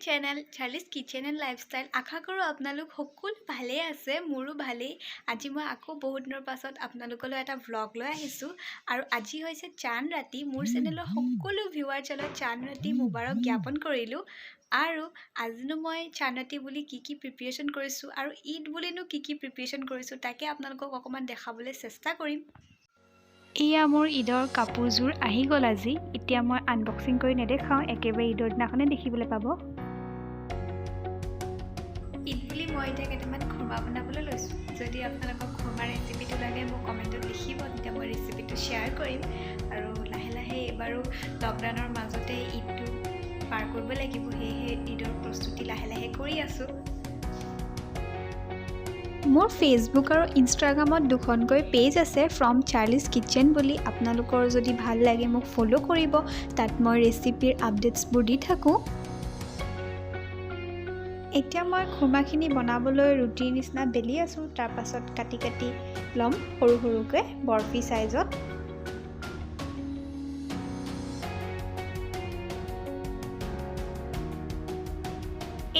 Channel Charlie's kitchen and lifestyle. আশা কৰোঁ আপোনালোক সকলো ভালেই আছে, মোৰো ভালেই। আজি মই আকৌ বহুত দিনৰ পাছত আপোনালোকলৈ এটা ভ্লগ লৈ আহিছোঁ আৰু আজি হৈছে চান ৰাতি। মোৰ চেনেলৰ সকলো ভিউৱাৰ চেনেলত চান ৰাতি মুবাৰক জ্ঞাপন কৰিলোঁ। আৰু আজিনো মই চান ৰাতি বুলি কি প্ৰিপেৰেশ্যন কৰিছোঁ আৰু ঈদ বুলিনো কি প্ৰিপেৰেশ্যন কৰিছোঁ তাকে আপোনালোকক অকণমান দেখাবলৈ চেষ্টা কৰিম। এয়া মোৰ ঈদৰ কাপোৰযোৰ আহি গ'ল আজি। এতিয়া মই আনবক্সিং কৰি নেদেখাওঁ, একেবাৰে ঈদৰ দিনাখনে দেখিবলৈ পাব। ঈদ বুলি মই এতিয়া কেইটামান খুৰমা বনাবলৈ লৈছোঁ। যদি আপোনালোকক খুৰমা ৰেচিপিটো লাগে মোক কমেণ্টত লিখিব, তেতিয়া মই ৰেচিপিটো শ্বেয়াৰ কৰিম। আৰু লাহে লাহে এইবাৰো লকডাউনৰ মাজতে ঈদটো পাৰ কৰিব লাগিব, সেয়েহে ঈদৰ প্ৰস্তুতি লাহে লাহে কৰি আছোঁ। মোৰ ফেচবুক আৰু ইনষ্টাগ্ৰামত দুখনকৈ পেজ আছে, ফ্ৰম চাৰ্লিছ কিচেন বুলি। আপোনালোকৰ যদি ভাল লাগে মোক ফ'ল' কৰিব, তাত মই ৰেচিপিৰ আপডেটছবোৰ দি থাকোঁ। এতিয়া মই খুৰমাখিনি বনাবলৈ ৰুটিৰ নিচিনা বেলি আছোঁ, তাৰপাছত কাটি কাটি ল'ম সৰু সৰুকৈ বৰফি চাইজত।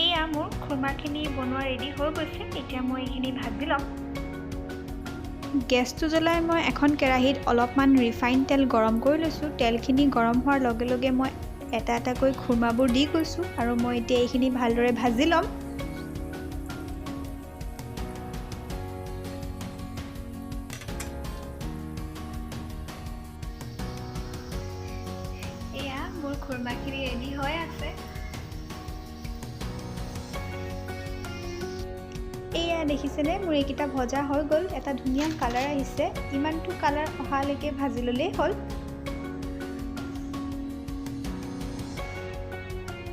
এয়া মোৰ খুৰমাখিনি বনোৱা ৰেডি হৈ গৈছে। এতিয়া মই এইখিনি ভাজি ল'ম। গেছটো জ্বলাই মই এখন কেৰাহীত অলপমান ৰিফাইন তেল গৰম কৰি লৈছোঁ। তেলখিনি গৰম হোৱাৰ লগে লগে মই এটা এটাকৈ খুৰমাবোৰ দি গৈছোঁ আৰু মই এতিয়া এইখিনি ভালদৰে ভাজি ল'ম। এয়া মোৰ খুৰমাখিনি ৰেডি হৈ আছে। এয়া দেখিছেনে, মোৰ এইকেইটা ভজা হৈ গ'ল, এটা ধুনীয়া কালাৰ আহিছে। ইমানটো কালাৰ অহালৈকে ভাজি ল'লেই হ'ল।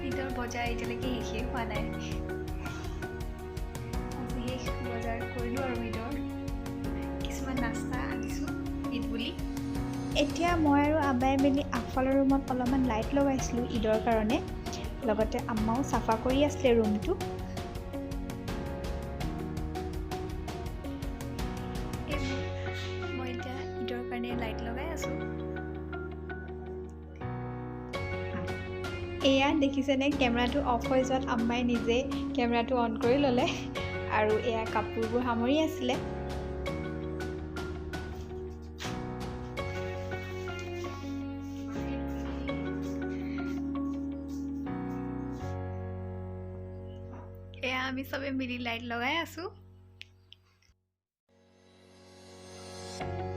ঈদৰ বজাৰ এতিয়ালৈকে শেষেই হোৱা নাই। আজি শেষ বজাৰ কৰিলোঁ আৰু ঈদৰ কিছুমান নাস্তা আনিছোঁ ঈদ বুলি। এতিয়া মই আৰু আবাই মিলি আগফালৰ ৰুমত অলপমান লাইট লগাইছিলোঁ ঈদৰ কাৰণে, লগতে আম্মাও চাফা কৰি আছিলে ৰুমটো। মই এতিয়া ঈদৰ কাৰণে লাইট লগাই আছোঁ। এয়া দেখিছেনে, কেমেৰাটো অফ হৈ যোৱাত আম্মাই নিজে কেমেৰাটো অন কৰি ল'লে আৰু এয়া কাপোৰবোৰ সামৰি আছিলে। এয়া আমি চবে মিলি লাইট লগাই আছোঁ।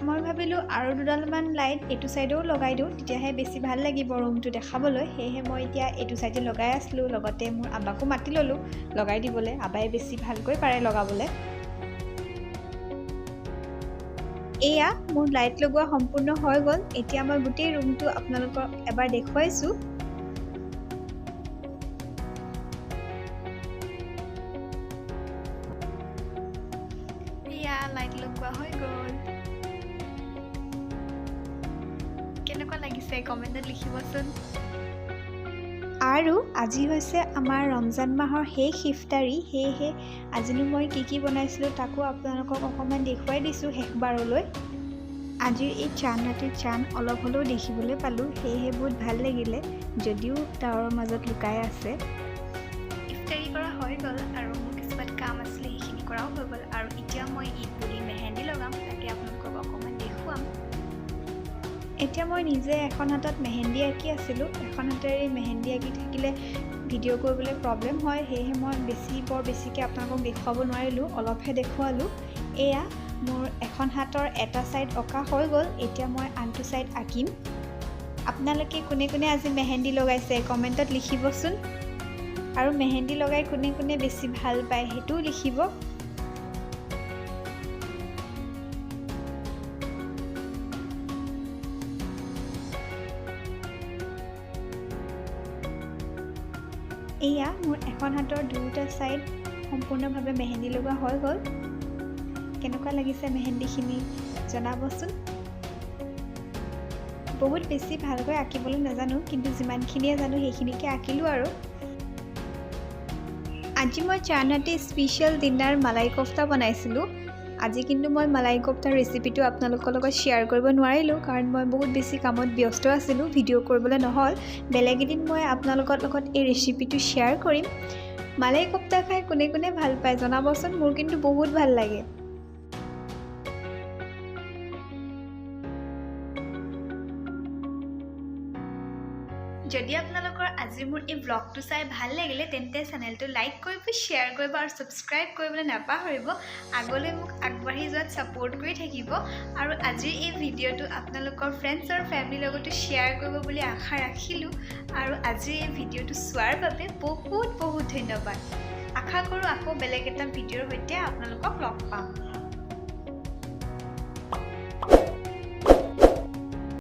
মই ভাবিলোঁ আৰু দুডালমান লাইট এইটো ছাইডেও লগাই দিওঁ, তেতিয়াহে বেছি ভাল লাগিব ৰুমটো দেখাবলৈ। সেয়েহে মই এতিয়া এইটো ছাইডে লগাই আছিলোঁ, লগতে মোৰ আব্বাকো মাতি ল'লোঁ লগাই দিবলৈ। আব্বাই বেছি ভালকৈ পাৰে লগাবলৈ। এয়া মোৰ লাইট লগোৱা সম্পূৰ্ণ হৈ গ'ল। এতিয়া মই গোটেই ৰুমটো আপোনালোকক এবাৰ দেখুৱাইছোঁ। এয়া লাইট লগোৱা হৈ গ'ল। কেনেকুৱা লাগিছে কমেণ্টত লিখিবচোন। আৰু আজি হৈছে আমাৰ ৰমজান মাহৰ শেষ ইফতাৰী, সেয়েহে আজিনো মই কি বনাইছিলোঁ তাকো আপোনালোকক অকণমান দেখুৱাই দিছোঁ শেষবাৰলৈ। আজিৰ এই চান ৰাতিৰ চান অলপ হ'লেও দেখিবলৈ পালোঁ, সেয়েহে বহুত ভাল লাগিলে, যদিও ডাৱৰৰ মাজত লুকাই আছে। ইফতাৰী কৰা হৈ গ'ল আৰু মোৰ কিছুমান কাম আছিলে সেইখিনি কৰাও হৈ গ'ল। আৰু এতিয়া মই ঈদ বুলি মেহেন্দি লগাম, তাকে আপোনালোকক অকণমান দেখুৱাম। এতিয়া মই নিজে এখন হাতত মেহেন্দি আঁকি আছিলোঁ। এখন হাতেৰে মেহেন্দি আঁকি থাকিলে ভিডিঅ' কৰিবলৈ প্ৰব্লেম হয়, সেয়েহে মই বৰ বেছিকৈ আপোনালোকক দেখুৱাব নোৱাৰিলোঁ, অলপহে দেখুৱালোঁ। এয়া মোৰ এখন হাতৰ এটা ছাইড অঁকা হৈ গ'ল, এতিয়া মই আনটো ছাইড আঁকিম। আপোনালোকে কোনে কোনে আজি মেহেন্দি লগাইছে কমেণ্টত লিখিবচোন। আৰু মেহেন্দি লগাই কোনে কোনে বেছি ভাল পায় সেইটোও লিখিব। এয়া মোৰ এখন হাতৰ দুয়োটা ছাইড সম্পূৰ্ণভাৱে মেহেন্দি লগোৱা হৈ গ'ল। কেনেকুৱা লাগিছে মেহেন্দিখিনি জনাবচোন। বহুত বেছি ভালকৈ আঁকিবলৈ নাজানো, কিন্তু যিমানখিনিয়ে জানো সেইখিনিকে আঁকিলোঁ আৰু। আজি মই চান ৰাতি স্পেচিয়েল ডিনাৰ মালাই কোফ্তা বনাইছিলোঁ। আজি কিন্তু মই মালাই কোফতাৰ ৰেচিপিটো আপোনালোকৰ লগত শ্বেয়াৰ কৰিব নোৱাৰিলোঁ কাৰণ মই বহুত বেছি কামত ব্যস্ত আছিলোঁ, ভিডিঅ' কৰিবলৈ নহ'ল। বেলেগ এদিন মই আপোনালোকৰ লগত এই ৰেচিপিটো শ্বেয়াৰ কৰিম। মালাই কোফতা খাই কোনে কোনে ভাল পায় জনাবচোন, মোৰ কিন্তু বহুত ভাল লাগে। যদি আপোনালোকৰ আজি মোৰ এই ব্লগটো চাই ভাল লাগিলে তেন্তে চেনেলটো লাইক কৰিব, শ্বেয়াৰ কৰিব আৰু ছাবস্ক্ৰাইব কৰিবলৈ নাপাহৰিব। আগলৈ মোক আগবাঢ়ি যোৱাত ছাপোৰ্ট কৰি থাকিব আৰু আজিৰ এই ভিডিঅ'টো আপোনালোকৰ ফ্ৰেণ্ডছ আৰু ফেমিলিৰ লগতো শ্বেয়াৰ কৰিব বুলি আশা ৰাখিলোঁ। আৰু আজিৰ এই ভিডিঅ'টো চোৱাৰ বাবে বহুত বহুত ধন্যবাদ। আশা কৰোঁ আকৌ বেলেগ এটা ভিডিঅ'ৰ সৈতে আপোনালোকক লগ পাম।